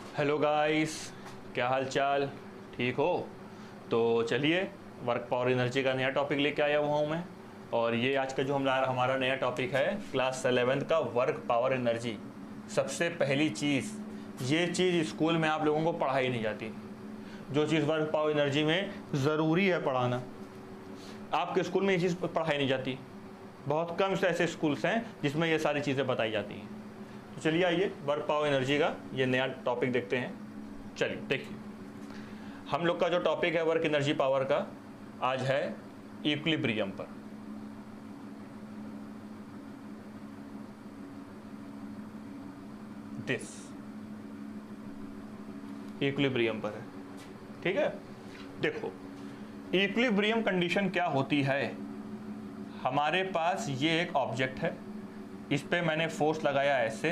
Hello guys, क्या हाल चाल? ठीक हो? तो चलिए, वर्क पावर एनर्जी का नया टॉपिक लेके आया हुआ हूँ मैं। और ये आज का जो हमारा नया टॉपिक है क्लास 11th का वर्क पावर एनर्जी। सबसे पहली चीज़, ये चीज़ स्कूल में आप लोगों को पढ़ाई नहीं जाती। जो चीज़ वर्क पावर एनर्जी में ज़रूरी है पढ़ाना, आपके स्कूल में ये चीज़ पढ़ाई नहीं जाती। बहुत कम से ऐसे स्कूल्स हैं जिसमें ये सारी चीज़ें बताई जाती हैं। तो चलिए आइए वर्क पावर एनर्जी का ये नया टॉपिक देखते हैं। चलिए देखिए, हम लोग का जो टॉपिक है वर्क एनर्जी पावर का आज है इक्विलिब्रियम पर। दिस इक्विलिब्रियम पर है, ठीक है। देखो, इक्विलिब्रियम कंडीशन क्या होती है। हमारे पास ये एक ऑब्जेक्ट है, इस पे मैंने फोर्स लगाया ऐसे,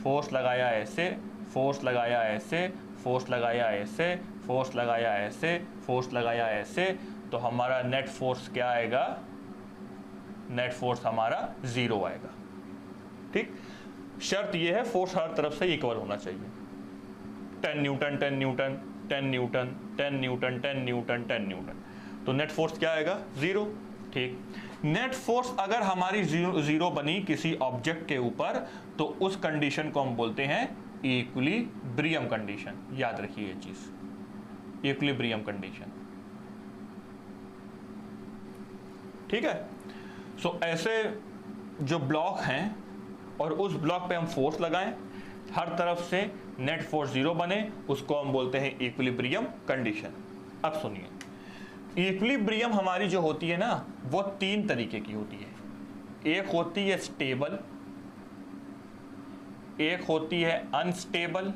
फोर्स लगाया ऐसे, फोर्स लगाया ऐसे, फोर्स लगाया ऐसे, फोर्स लगाया ऐसे, फोर्स लगाया ऐसे, तो हमारा नेट फोर्स क्या आएगा? नेट फोर्स हमारा 0 आएगा। ठीक, शर्त ये है फोर्स हर तरफ से इक्वल होना चाहिए। 10 Newton 10 Newton 10 Newton 10 Newton 10 Newton 10 Newton, तो नेट फोर्स क्या आएगा? 0। ठीक, नेट फोर्स अगर हमारी जीरो बनी किसी ऑब्जेक्ट के ऊपर, तो उस कंडीशन को हम बोलते हैं इक्विलिब्रियम कंडीशन। याद रखिए ये चीज, इक्विलिब्रियम कंडीशन। ठीक है। सो ऐसे जो ब्लॉक हैं और उस ब्लॉक पे हम फोर्स लगाएं, हर तरफ से नेट फोर्स 0 बने, उसको हम बोलते हैं इक्विलिब्रियम कंडीशन। अब सुनिए, इक्विलिब्रियम हमारी जो होती है ना, वो 3 तरीके की होती है। एक होती है स्टेबल, एक होती है अनस्टेबल,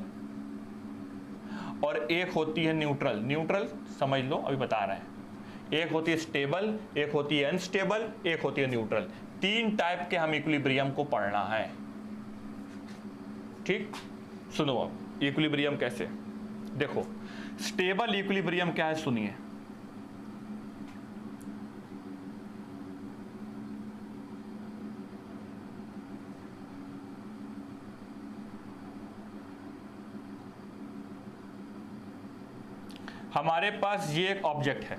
और एक होती है न्यूट्रल। न्यूट्रल समझ लो, अभी बता रहे हैं। एक होती है स्टेबल, एक होती है अनस्टेबल, एक होती है न्यूट्रल। 3 टाइप के हम इक्विलिब्रियम को पढ़ना है। ठीक, सुनो अब इक्विलिब्रियम कैसे। देखो, स्टेबल इक्विलिब्रियम क्या है, सुनिए। हमारे पास ये एक ऑब्जेक्ट है,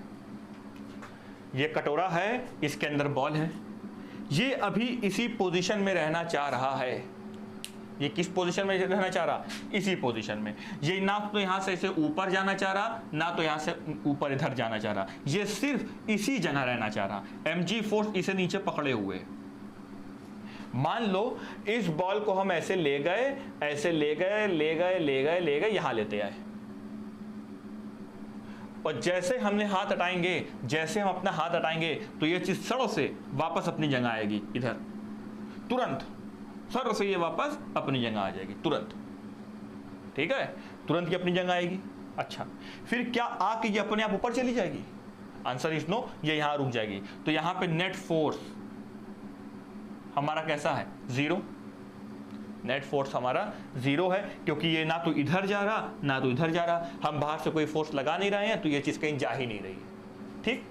ये कटोरा है, इसके अंदर बॉल है। ये अभी इसी पोजीशन में रहना चाह रहा है। ये किस पोजीशन में रहना चाह रहा? इसी पोजीशन में। ये ना तो यहां से इसे ऊपर जाना चाह रहा, ना तो यहां से ऊपर इधर जाना चाह रहा। ये सिर्फ इसी जगह रहना चाह रहा। mg फोर्स इसे नीचे पकड़े हुए। मान लो इस बॉल को हम ऐसे ले गए, ऐसे ले गए, ले गए, ले गए, ले गए, यहां लेते आए, और जैसे हमने हाथ हटाएंगे, जैसे हम अपना हाथ हटाएंगे, तो ये चीज सड़क से वापस अपनी जगह आएगी। इधर तुरंत सर से ये वापस अपनी जगह आ जाएगी, तुरंत। ठीक है, तुरंत ये अपनी जगह आएगी। अच्छा, फिर क्या आके ये अपने आप ऊपर चली जाएगी? आंसर इज नो, ये यहां रुक जाएगी। तो यहां पे नेट फोर्स हमारा कैसा है? 0। नेट फोर्स हमारा 0 है, क्योंकि ये ना तो इधर जा रहा, ना तो इधर जा रहा। हम बाहर से कोई फोर्स लगा नहीं रहे हैं, तो ये चीज कहीं जा ही नहीं रही है। ठीक,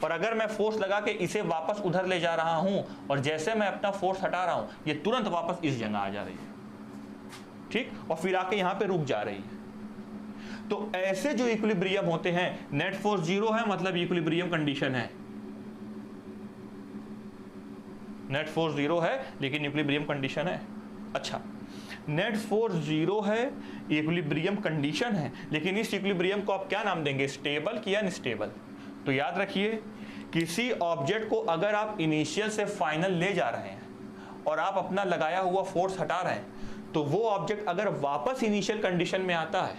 और अगर मैं फोर्स लगा के इसे वापस उधर ले जा रहा हूं, और जैसे मैं अपना फोर्स हटा रहा हूं, ये तुरंत वापस इस जगह आ जा रही है। ठीक, और फिर आके यहां पे रुक जा रही है। तो ऐसे जो इक्विलिब्रियम होते हैं, नेट फोर्स 0 है, मतलब इक्विलिब्रियम कंडीशन है। नेट फोर्स 0 है लेकिन इक्विलिब्रियम कंडीशन है। अच्छा, नेट फोर्स 0 है, इक्विलिब्रियम कंडीशन है, लेकिन इस इक्विलिब्रियम को आप क्या नाम देंगे? स्टेबल कि अनस्टेबल? तो याद रखिए, किसी ऑब्जेक्ट को अगर आप इनिशियल से फाइनल ले जा रहे हैं और आप अपना लगाया हुआ फोर्स हटा रहे हैं, तो वो ऑब्जेक्ट अगर वापस इनिशियल कंडीशन में आता है,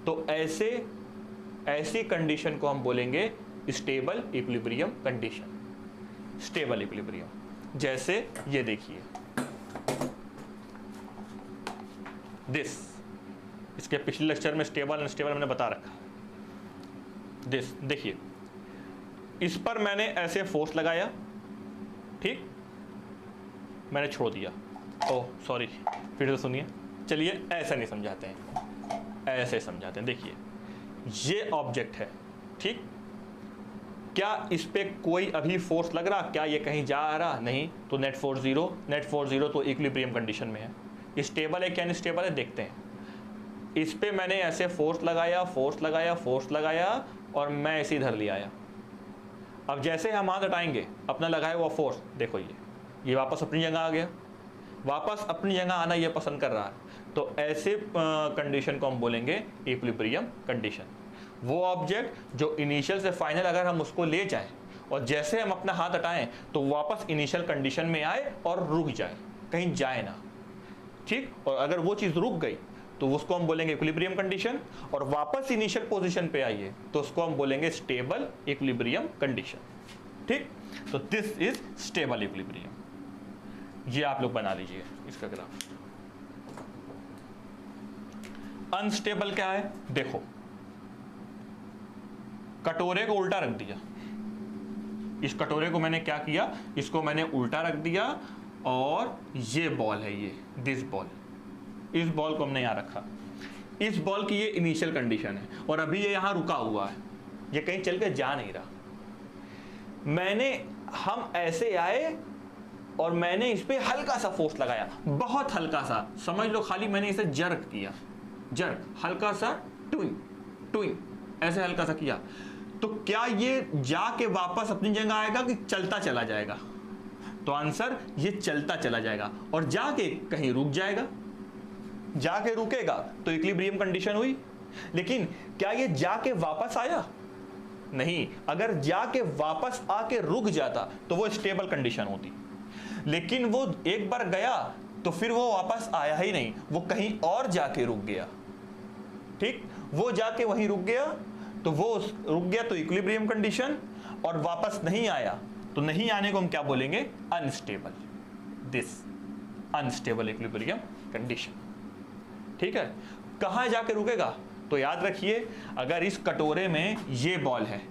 तो ऐसी कंडीशन को हम बोलेंगे stable equilibrium condition. Stable equilibrium, जैसे ये देखिए दिस, इसके पिछले लेक्चर में स्टेबल अनस्टेबल मैंने बता रखा। दिस देखिए, इस पर मैंने ऐसे फोर्स लगाया, ठीक, मैंने छोड़ दिया। ओह सॉरी, फिर से सुनिए। चलिए ऐसा नहीं समझाते हैं, ऐसे समझाते हैं। देखिए, ये ऑब्जेक्ट है, ठीक, क्या इस पे कोई अभी फोर्स लग रहा? क्या ये कहीं जा रहा? नहीं, तो नेट फोर्स 0। नेट फोर्स 0 तो इक्विलिब्रियम कंडीशन में है। स्टेबल है क्या अनस्टेबल है, देखते हैं। इस पे मैंने ऐसे फोर्स लगाया, फोर्स लगाया, फोर्स लगाया और मैं ऐसे इधर ले आया। अब जैसे हम हाथ हटाएंगे अपना लगाया हुआ फोर्स, देखो ये वापस अपनी जगह आ गया, वापस अपनी जगह आना ये पसंद कर रहा है। तो ऐसे कंडीशन को हम बोलेंगे इक्विलिब्रियम कंडीशन। वो ऑब्जेक्ट जो इनिशियल से फाइनल अगर हम उसको ले जाएं और जैसे हम अपना हाथ हटाएं तो वापस इनिशियल कंडीशन में आए और रुक जाए, कहीं जाए ना, ठीक। और अगर वो चीज रुक गई तो उसको हम बोलेंगे इक्विलिब्रियम कंडीशन, और वापस इनिशियल पोजीशन पे आइए तो उसको हम बोलेंगे स्टेबल इक्विलिब्रियम कंडीशन, ठीक। तो दिस इज स्टेबल इक्विलिब्रियम। ये आप लोग बना लीजिए इसका ग्राफ। अनस्टेबल क्या है, देखो कटोरे को उल्टा रख दिया, इस कटोरे को मैंने क्या किया, इसको मैंने उल्टा रख दिया और ये बॉल है, ये दिस बॉल, इस बॉल को हमने यहां रखा। इस बॉल की ये इनिशियल कंडीशन है और अभी ये यहां रुका हुआ है, ये कहीं चल के जा नहीं रहा। हम ऐसे आए और मैंने इस पे हल्का सा फोर्स लगाया, बहुत हल्का सा, समझ लो खाली मैंने इसे जर्क किया, जर्क, हल्का सा ट्विंग ट्विंग, ऐसे हल्का सा किया। तो क्या ये जाके वापस अपनी जगह आएगा कि चलता चला जाएगा? तो आंसर ये चलता चला जाएगा और जाके कहीं रुक जाएगा। जाके रुकेगा तो इक्विलिब्रियम कंडीशन हुई, लेकिन क्या ये जाके वापस आया? नहीं। अगर जाके वापस आके रुक जाता तो वो स्टेबल कंडीशन होती, लेकिन वो एक बार गया तो फिर वो वापस आया ही नहीं, वो कहीं और जाके रुक गया, ठीक। वो जाके वहीं रुक गया, तो वो रुक गया तो इक्विलिब्रियम कंडीशन, और वापस नहीं आया तो नहीं आने को हम क्या बोलेंगे, unstable, this unstable equilibrium condition, ठीक है। कहां जाके रुकेगा? तो याद रखिए, अगर इस कटोरे में ये बॉल है,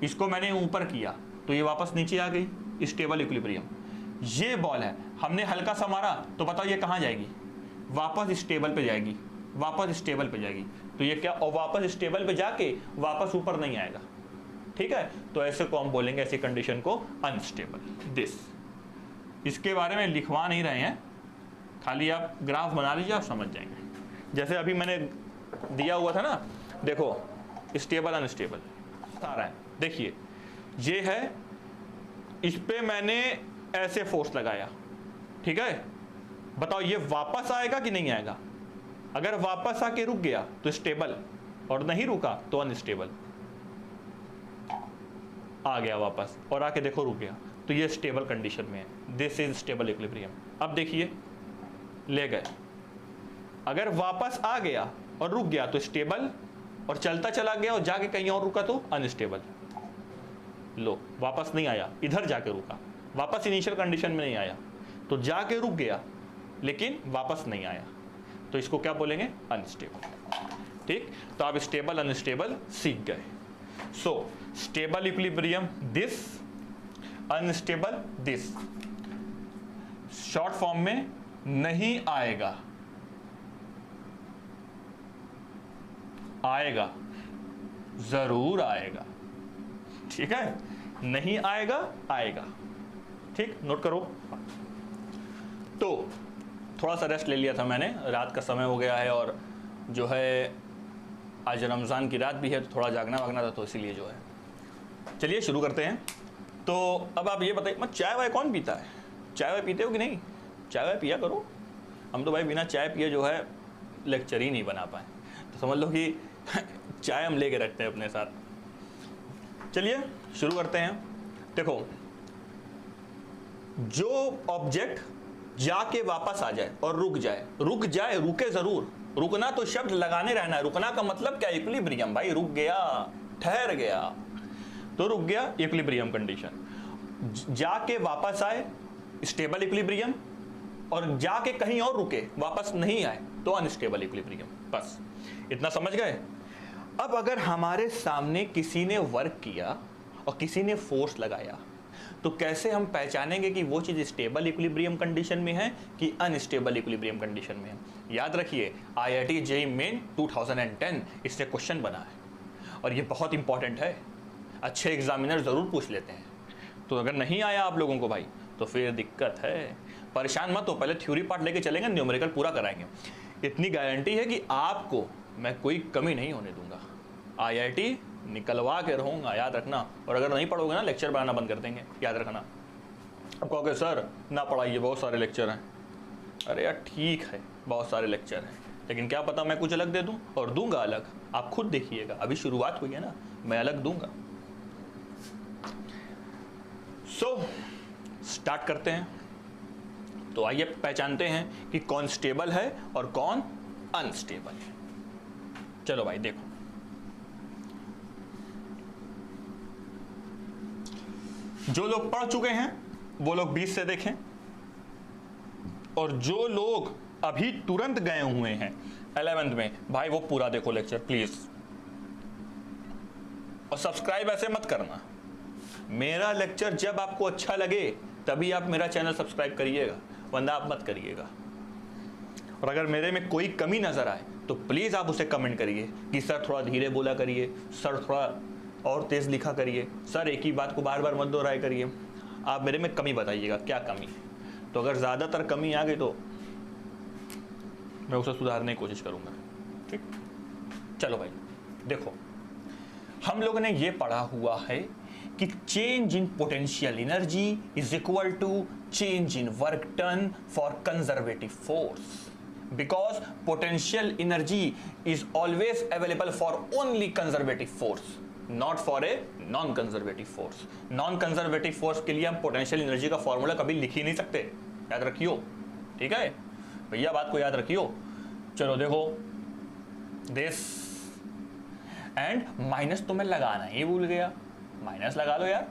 इसको मैंने ऊपर किया तो ये वापस नीचे आ गई, स्टेबल इक्विलिब्रियम। ये बॉल है, हमने हल्का सा मारा तो बताओ ये कहां जाएगी, वापस स्टेबल पे जाएगी, वापस स्टेबल पे जाएगी। तो ये क्या, और वापस स्टेबल पे जाके वापस ऊपर नहीं आएगा, ठीक है। तो ऐसे को हम बोलेंगे, ऐसी कंडीशन को अनस्टेबल, दिस। इसके बारे में लिखवा नहीं रहे हैं, खाली आप ग्राफ बना लीजिए, आप समझ जाएंगे। जैसे अभी मैंने दिया हुआ था ना, देखो स्टेबल अनस्टेबल सारा है, देखिए ये है, इस पे मैंने ऐसे फोर्स लगाया, ठीक है। बताओ ये वापस आएगा कि नहीं आएगा? अगर वापस आके रुक गया तो स्टेबल, और नहीं रुका तो अनस्टेबल। आ गया वापस और आके देखो रुक गया, तो ये स्टेबल कंडीशन में है, दिस इज स्टेबल इक्विलिब्रियम। अब देखिए ले गए, अगर वापस आ गया और रुक गया तो स्टेबल, और चलता चला गया और जाके कहीं और रुका तो अनस्टेबल। लो वापस नहीं आया, इधर जाके रुका, वापस इनिशियल कंडीशन में नहीं आया, तो जाके रुक गया लेकिन वापस नहीं आया, तो इसको क्या बोलेंगे, अनस्टेबल, ठीक। तो आप स्टेबल अनस्टेबल सीख गए। सो stable equilibrium this, unstable this. Short form में नहीं आएगा, आएगा, जरूर आएगा, ठीक है। नहीं आएगा, आएगा, ठीक, नोट करो। तो थोड़ा सा रेस्ट ले लिया था मैंने, रात का समय हो गया है और जो है आज रमज़ान की रात भी है, तो थोड़ा जागना वागना था, तो इसीलिए जो है। चलिए शुरू करते हैं। तो अब आप ये बताइए, मैं चाय वाय कौन पीता है? चाय वाय पीते हो कि नहीं? चाय वाय पिया करो। हम तो भाई बिना चाय पिए जो है लेक्चर ही नहीं बना पाए, तो समझ लो कि चाय हम लेके रखते हैं अपने साथ। चलिए शुरू करते हैं। देखो, जो ऑब्जेक्ट जाके वापस आ जाए और रुक जाए, रुक जाए, रुके जरूर, रुकना तो शब्द लगाने रहना है। रुकना का मतलब क्या, इक्विलिब्रियम। भाई रुक गया, ठहर गया, तो रुक गया, इक्विलिब्रियम कंडीशन। जाके वापस आए, स्टेबल इक्विलिब्रियम, और जाके कहीं और रुके, वापस नहीं आए, तो अनस्टेबल इक्विलिब्रियम। बस इतना समझ गए। अब अगर हमारे सामने किसी ने वर्क किया और किसी ने फोर्स लगाया, तो कैसे हम पहचानेंगे कि वो चीज स्टेबल इक्विलिब्रियम कंडीशन में है कि अनस्टेबल इक्विलिब्रियम कंडीशन में है? याद रखिए, IIT JEE मेन 2010 इससे क्वेश्चन बना है और ये बहुत इंपॉर्टेंट है, अच्छे एग्जामिनर जरूर पूछ लेते हैं। तो अगर नहीं आया आप लोगों को भाई, तो फिर दिक्कत है। परेशान मत हो, पहले थ्योरी पार्ट लेके चलेंगे, न्यूमेरिकल पूरा कराएंगे। इतनी गारंटी है कि आपको मैं कोई कमी नहीं होने दूंगा। IIT निकलवा के रहूंगा, याद रखना। और अगर नहीं पढ़ोगे ना, लेक्चर बनाना बंद कर देंगे, याद रखना। अब कहोगे सर ना पढ़ाइए, बहुत सारे लेक्चर हैं। अरे यार ठीक है, बहुत सारे लेक्चर हैं, लेकिन क्या पता मैं कुछ अलग दे दूं, और दूंगा अलग। आप खुद देखिएगा, अभी शुरुआत हुई है ना, मैं अलग दूंगा। स्टार्ट करते हैं। तो आइए पहचानते हैं कि कौन स्टेबल है और कौन अनस्टेबल है। चलो भाई देखो, जो लोग पढ़ चुके हैं वो लोग 20 से देखें, और जो लोग अभी तुरंत गए हुए हैं 11th में, भाई वो पूरा देखो लेक्चर प्लीज। और सब्सक्राइब ऐसे मत करना, मेरा लेक्चर जब आपको अच्छा लगे तभी आप मेरा चैनल सब्सक्राइब करिएगा, वरना आप मत करिएगा। और अगर मेरे में कोई कमी नजर आए तो प्लीज आप उसे कमेंट करिए कि सर थोड़ा धीरे बोला करिए, सर थोड़ा और तेज लिखा करिए, सर एक ही बात को बार बार मत दोहराया करिए। आप मेरे में कमी बताइएगा, क्या कमी है। तो अगर ज्यादातर कमी आ गई तो मैं उसे सुधारने की कोशिश करूंगा, ठीक। चलो भाई देखो, हम लोगों ने ये पढ़ा हुआ है कि change in potential energy is equal to change in work done for conservative force, because potential energy is always available for only conservative force, not for a non conservative force. Non conservative force के लिए हम potential energy का formula कभी लिख ही नहीं सकते, याद रखियो, ठीक है भैया, बात को याद रखियो। चलो देखो, दिस एंड माइनस तो मैं लगाना ही भूल गया, माइनस लगा लो यार,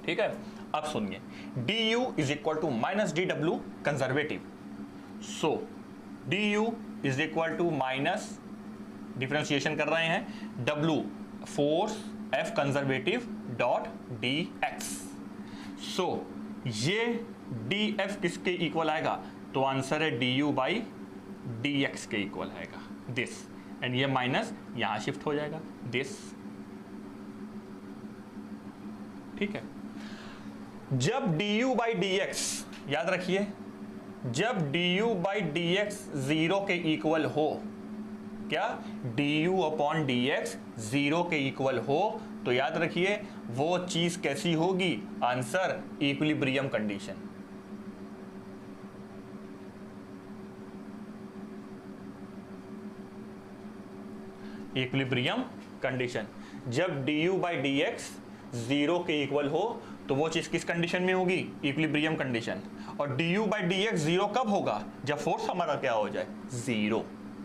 ठीक है। अब सुनिए, du is equal to minus DW conservative, so du is equal to minus, differentiation कर रहे हैं, W force, F conservative dot dx। So ये df किसके इक्वल आएगा, तो आंसर है du बाई dx के इक्वल आएगा, दिस। एंड ये माइनस यहां शिफ्ट हो जाएगा, दिस, ठीक है। जब du बाई dx, याद रखिए, जब du बाई dx 0 के इक्वल हो, क्या du अपॉन dx 0 के इक्वल हो, तो याद रखिए वो चीज कैसी होगी, answer equilibrium condition. Equilibrium condition, जब du बाई dx 0 के इक्वल हो तो वो चीज किस कंडीशन में होगी, इक्विलिब्रियम कंडीशन। और du बाई dx 0 कब होगा, जब फोर्स हमारा क्या हो जाए, 0,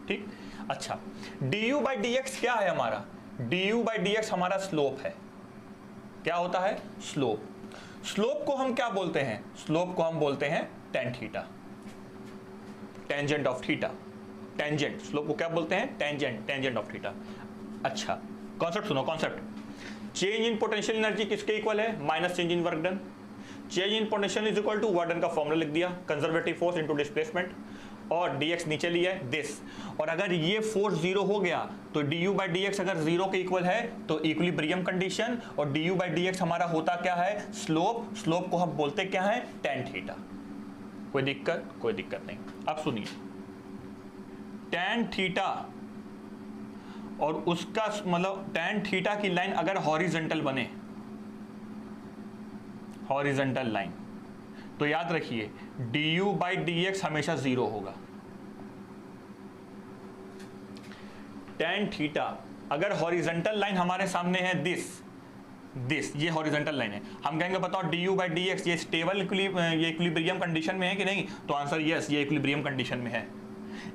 ठीक। अच्छा, du बाई dx क्या है हमारा, du बाई dx हमारा स्लोप है। क्या होता है, स्लोप। स्लोप को हम क्या बोलते हैं, स्लोप को हम बोलते हैं tan theta, tangent of theta, tangent. Slope को क्या बोलते हैं, टेंजेंट, टेंजेंट ऑफ थीटा। अच्छा, कॉन्सेप्ट सुनो, concept. Change in potential energy किसके इक्वल है, minus change in work done. Change in potential is equal to work done का formula लिख दिया, कंजर्वेटिव फोर्स इनटू डिस्प्लेसमेंट, और dx नीचे लिया है, दिस। और अगर ये फोर्स 0 हो गया तो du बाई dx अगर 0 के इक्वल है तो इक्विलिब्रियम कंडीशन, और du बाई dx हमारा होता क्या है, स्लोप। स्लोप को हम बोलते क्या है, टेन थीटा। कोई दिक्कत, कोई दिक्कत नहीं। अब सुनिए, टेन थीटा और उसका मतलब टेन थीटा की लाइन अगर हॉरिजॉन्टल बने, हॉरिजॉन्टल लाइन, तो याद रखिए du बाई dx हमेशा 0 होगा। टेन थीटा अगर हॉरिजॉन्टल लाइन हमारे सामने है, दिस ये हॉरिजॉन्टल लाइन है, हम कहेंगे बताओ du बाई dx ये स्टेबल, ये इक्विलिब्रियम कंडीशन में है कि नहीं, तो आंसर यस, ये इक्विलिब्रियम कंडीशन में है।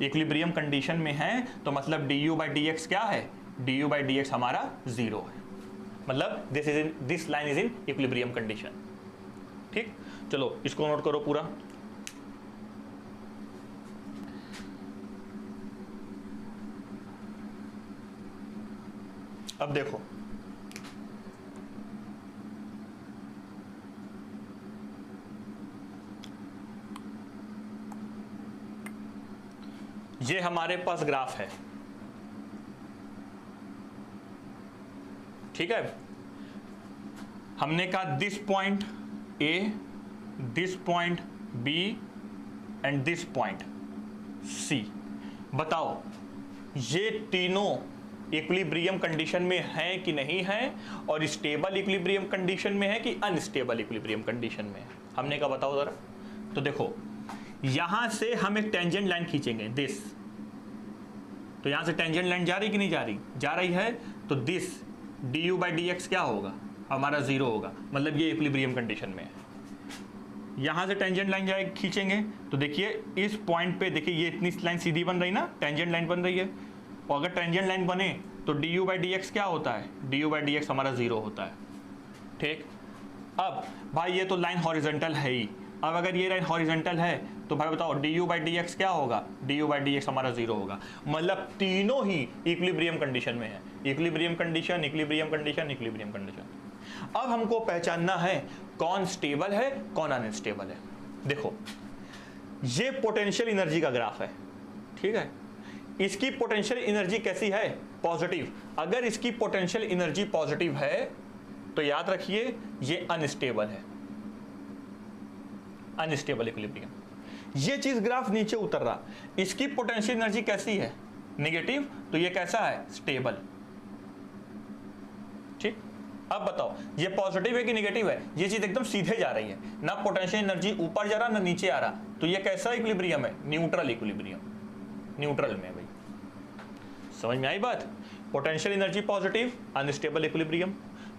इक्विलिब्रियम कंडीशन में है तो मतलब du बाई dx क्या है, du बाई dx हमारा 0 है, मतलब this line is in equilibrium condition, ठीक। चलो इसको नोट करो पूरा। अब देखो, ये हमारे पास ग्राफ है, ठीक है। हमने कहा this point A, this point B and this point C। बताओ ये तीनों इक्विलिब्रियम कंडीशन में है कि नहीं है, और स्टेबल इक्विलिब्रियम कंडीशन में है कि अनस्टेबल इक्विलिब्रियम कंडीशन में है, हमने कहा बताओ जरा। तो देखो यहां से हम एक टेंजेंट लाइन खींचेंगे दिस, तो यहां से टेंजेंट लाइन जा रही कि नहीं जा रही, जा रही है, तो this du by D x क्या होगा हमारा 0 होगा, मतलब ये इक्विलिब्रियम कंडीशन में है। यहां से टेंजेंट लाइन जाए खींचेंगे तो देखिए इस पॉइंट पे देखिए ये इतनी लाइन सीधी बन रही ना, टेंजेंट लाइन बन रही है, और अगर टेंजेंट लाइन बने तो du बाई डी एक्स क्या होता है, du बाई डी एक्स हमारा 0 होता है। ठीक, अब भाई ये तो लाइन हॉरिजॉन्टल है ही, अब अगर ये लाइन हॉरिजॉन्टल है तो भाई बताओ du बाई डी एक्स क्या होगा, du बाई डी एक्स हमारा 0 होगा, मतलब तीनों ही इक्विलिब्रियम कंडीशन में है, equilibrium condition, equilibrium condition, equilibrium condition. अब हमको पहचानना है कौन स्टेबल है कौन अनस्टेबल है। देखो ये पोटेंशियल एनर्जी का ग्राफ है, ठीक है, इसकी पोटेंशियल एनर्जी कैसी है, पॉजिटिव। अगर इसकी पोटेंशियल एनर्जी पॉजिटिव है तो याद रखिए ये अनस्टेबल है, अनस्टेबल इक्विलिब्रियम। ये चीज ग्राफ नीचे उतर रहा, इसकी पोटेंशियल एनर्जी कैसी है, नेगेटिव, तो ये कैसा है, स्टेबल। ठीक, अब बताओ ये पॉजिटिव है कि नेगेटिव है, ये चीज एकदम सीधे जा रही है, ना पोटेंशियल एनर्जी ऊपर जा रहा ना नीचे आ रहा, तो ये कैसा इक्विलिब्रियम है, न्यूट्रल इक्विलिब्रियम, न्यूट्रल में भाई। समझ में आई बात, potential energy positive unstable equilibrium,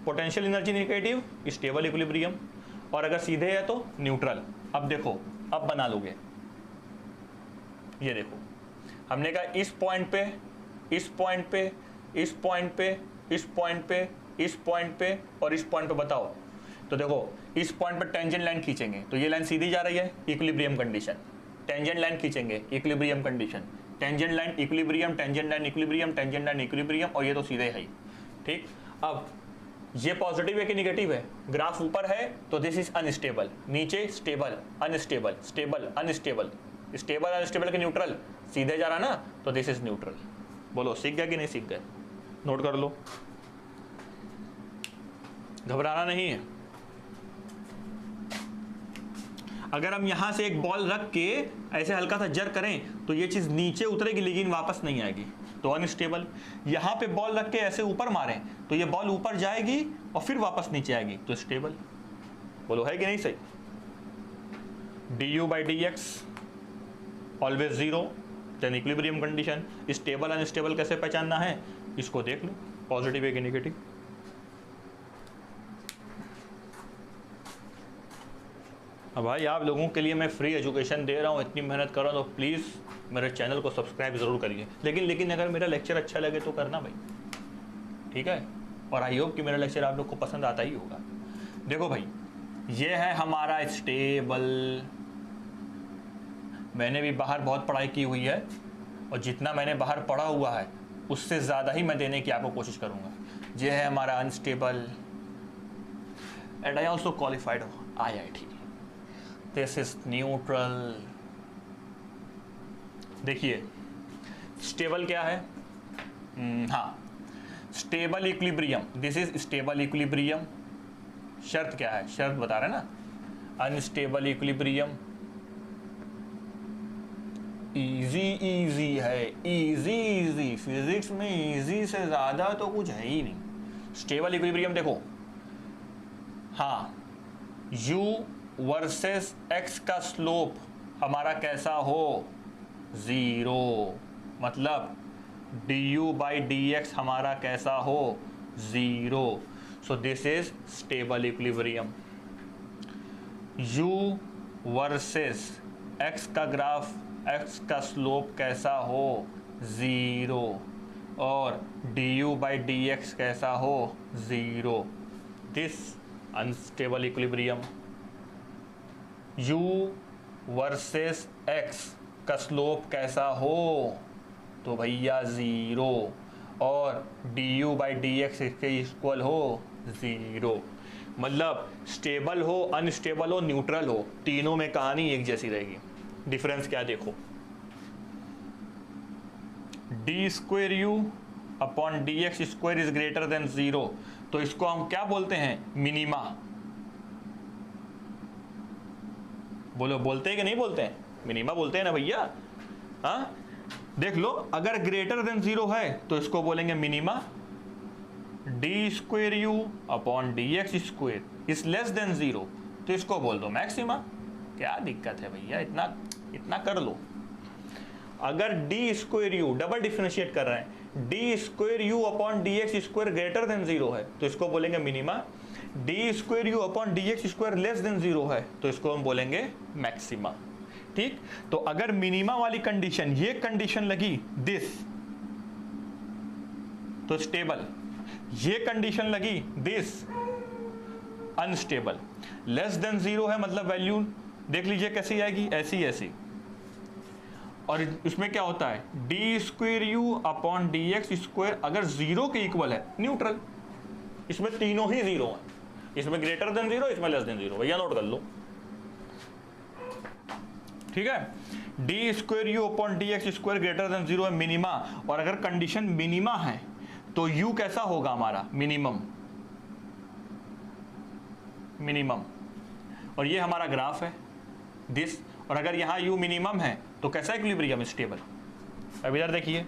potential energy negative stable equilibrium, और अगर सीधे है तो न्यूट्रल। अब देखो अब बना लोगे, ये देखो हमने कहा इस पॉइंट पे, इस पॉइंट पे, इस पॉइंट पे, इस पॉइंट पे, इस पॉइंट पे और इस पॉइंट पे बताओ, तो देखो इस पॉइंट पे टेंजेंट लाइन खींचेंगे तो ये लाइन सीधी जा रही है, इक्विलिब्रियम कंडीशन, टेंजेंट लाइन खींचेंगे equilibrium condition, tangent line equilibrium, tangent line equilibrium, tangent line equilibrium, और ये तो सीधे है ही। ठीक, अब ये पॉजिटिव है कि नेगेटिव है, ग्राफ ऊपर है तो दिस इज अनस्टेबल, नीचे stable unstable, stable unstable, stable unstable के न्यूट्रल, सीधे जा रहा ना तो दिस इज न्यूट्रल। बोलो सीख गया कि नहीं सीख गए, नोट कर लो, घबराना नहीं है। अगर हम यहां से एक बॉल रख के ऐसे हल्का सा जर करें तो ये चीज नीचे उतरेगी लेकिन वापस नहीं आएगी, तो अनस्टेबल। यहां पे बॉल रख के ऐसे ऊपर मारें तो ये बॉल ऊपर जाएगी और फिर वापस नीचे आएगी, तो स्टेबल। बोलो है कि नहीं सही, du by D X always 0, then equilibrium condition. Stable unstable कैसे पहचानना है, इसको देख लो, पॉजिटिव है कि नेगेटिव। अब भाई आप लोगों के लिए मैं फ्री एजुकेशन दे रहा हूँ, इतनी मेहनत कर रहा हूँ, तो प्लीज़ मेरे चैनल को सब्सक्राइब ज़रूर करिए। लेकिन अगर मेरा लेक्चर अच्छा लगे तो करना भाई, ठीक है, और आई होप कि मेरा लेक्चर आप लोग को पसंद आता ही होगा। देखो भाई ये है हमारा स्टेबल, मैंने भी बाहर बहुत पढ़ाई की हुई है और जितना मैंने बाहर पढ़ा हुआ है उससे ज़्यादा ही मैं देने की आपको कोशिश करूँगा। ये है हमारा unstable, and I also qualified IIT। This is neutral. देखिए स्टेबल क्या है, हाँ stable equilibrium, this is stable equilibrium. शर्त क्या है, शर्त बता रहे ना, अनस्टेबल इक्विलिब्रियम। इजी है, इजी फिजिक्स में इजी से ज्यादा तो कुछ है ही नहीं। स्टेबल इक्विलिब्रियम देखो, हाँ u वर्सेस x का स्लोप हमारा कैसा हो, 0, मतलब du बाई डी एक्स हमारा कैसा हो, 0। So this is stable equilibrium. u versus x का ग्राफ, x का स्लोप कैसा हो, 0, और du बाई डी एक्स कैसा हो, 0। This unstable equilibrium. u versus x का स्लोप कैसा हो, तो भैया 0, और du बाई डी एक्स इसके इक्वल हो 0। मतलब स्टेबल हो, अनस्टेबल हो, न्यूट्रल हो, तीनों में कहानी एक जैसी रहेगी। डिफरेंस क्या देखो, D square you upon D x square is greater than 0, तो इसको हम क्या बोलते हैं, मिनिमा। बोलो बोलते हैं कि नहीं बोलते हैं, मिनिमा बोलते हैं ना भैया। हाँ, देख लो, अगर ग्रेटर देन 0 है तो इसको बोलेंगे minima, D square you upon D x square is less than 0 तो इसको बोल दो मैक्सिमा। क्या दिक्कत है भैया, इतना कर लो। अगर D square you, double differentiate कर रहे हैं, D square you upon D x square greater than 0 है तो इसको बोलेंगे minima, D square you upon D x square less than 0 है तो इसको हम बोलेंगे मैक्सिमा। ठीक, तो अगर मिनिमा वाली कंडीशन, ये कंडीशन लगी दिस तो स्टेबल, ये कंडीशन लगी दिस अनस्टेबल, लेस देन 0 है मतलब वैल्यू देख लीजिए कैसी आएगी, ऐसी ऐसी। और इसमें क्या होता है, D square you upon D x square अगर 0 के इक्वल है न्यूट्रल, इसमें तीनों ही 0 है, इसमें ग्रेटर देन 0, इसमें लेस देन 0, भैया नोट कर लो। ठीक है, D square you upon D x square greater than 0 है मिनिमा, और अगर कंडीशन मिनिमा है तो u कैसा होगा हमारा, मिनिमम, मिनिमम। और ये हमारा ग्राफ है दिस, और अगर यहाँ u मिनिमम है तो कैसा इक्विलिब्रियम, स्टेबल। अब इधर देखिए,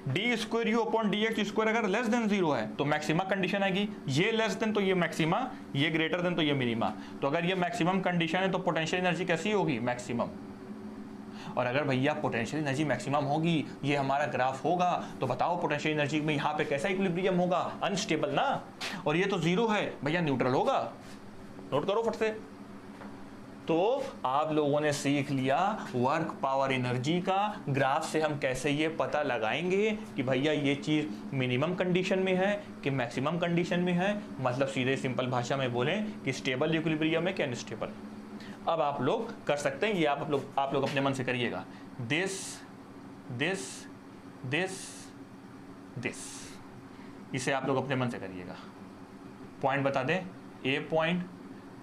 D square you upon D x square अगर लेस देन 0 है तो मैक्सिमा कंडीशन आएगी, ये लेस देन तो ये मैक्सिमा, ये ग्रेटर देन तो ये मिनिमा। तो अगर ये मैक्सिमम कंडीशन है तो पोटेंशियल एनर्जी कैसी होगी, मैक्सिमम। और अगर भैया पोटेंशियल एनर्जी मैक्सिमम होगी, ये हमारा ग्राफ होगा, तो बताओ पोटेंशियल एनर्जी में यहाँ पे कैसा इक्विलिब्रियम होगा, अनस्टेबल ना। और ये तो 0 है भैया, न्यूट्रल होगा। नोट करो फट से। तो आप लोगों ने सीख लिया वर्क पावर एनर्जी का ग्राफ से हम कैसे ये पता लगाएंगे कि भैया ये चीज़ मिनिमम कंडीशन में है कि मैक्सिमम कंडीशन में है। मतलब सीधे सिंपल भाषा में बोलें कि स्टेबल इक्विलिब्रियम है कि अनस्टेबल। अब आप लोग कर सकते हैं, ये आप लोग अपने मन से करिएगा, दिस दिस दिस दिस, इसे आप लोग अपने मन से करिएगा। पॉइंट बता दें, A point,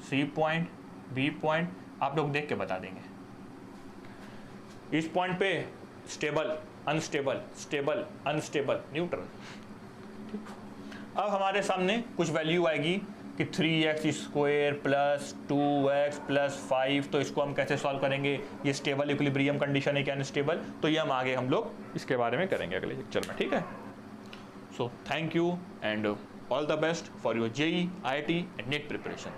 C point, B point, आप लोग देख के बता देंगे। इस पॉइंट पे stable, unstable, stable, unstable, neutral. अब हमारे सामने कुछ वैल्यू आएगी कि 3x square plus 2x plus 5, तो इसको हम कैसे सॉल्व करेंगे, ये स्टेबल इक्विलिब्रियम कंडीशन है क्या अनस्टेबल, तो ये हम आगे हम लोग इसके बारे में करेंगे अगले लेक्चर में। ठीक है, so thank you and all the best for your JEE, IIT and net preparation.